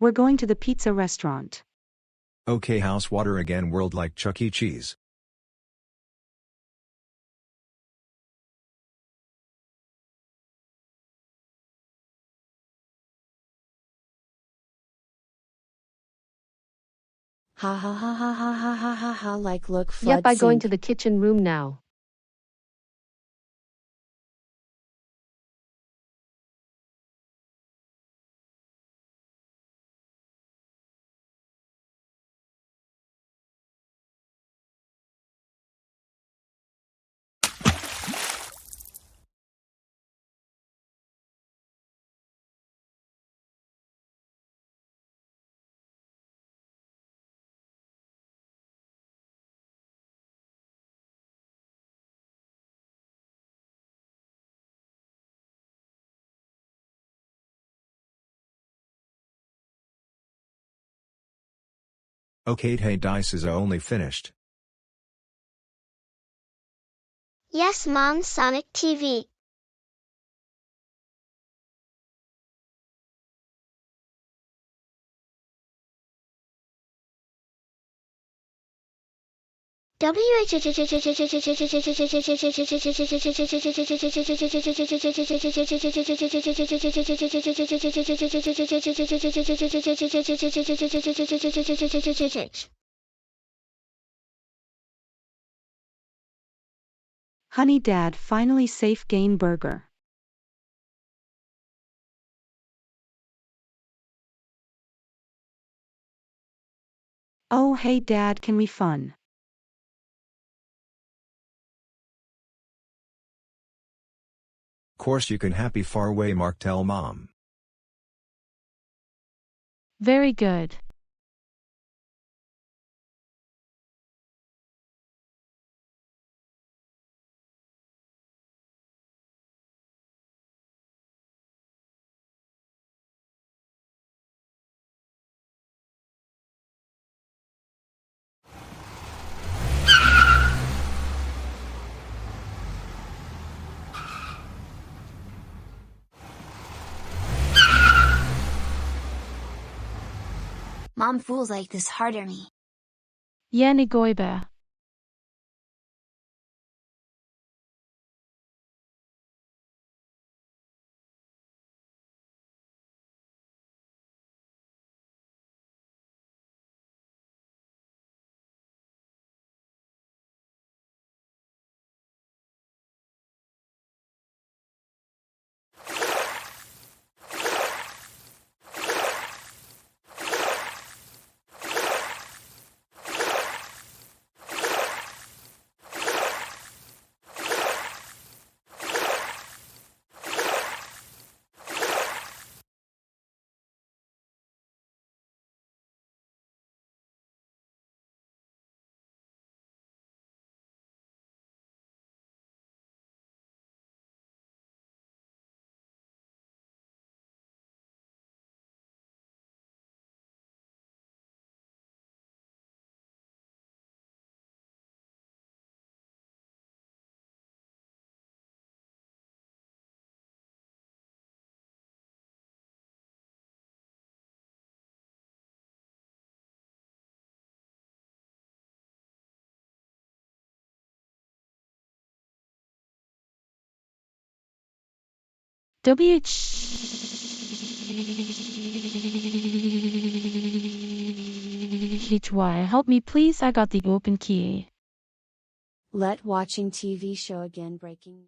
We're going to the pizza restaurant. Okay, house water again, world like Chuck E. Cheese. Ha ha ha ha ha ha ha ha ha, like look flood Yep, I'm going sink. to the kitchen room now. Okay, hey, dice is only finished. Yes, Mom, Sonic TV. Honey, Dad, finally safe gain burger. Oh, hey, Dad, can we fun? Course you can, happy far away Mark, tell Mom. Very good. Mom, fools like this harder me. Yani goibe. WHY, help me please, I got the open key. Let watching TV show again breaking.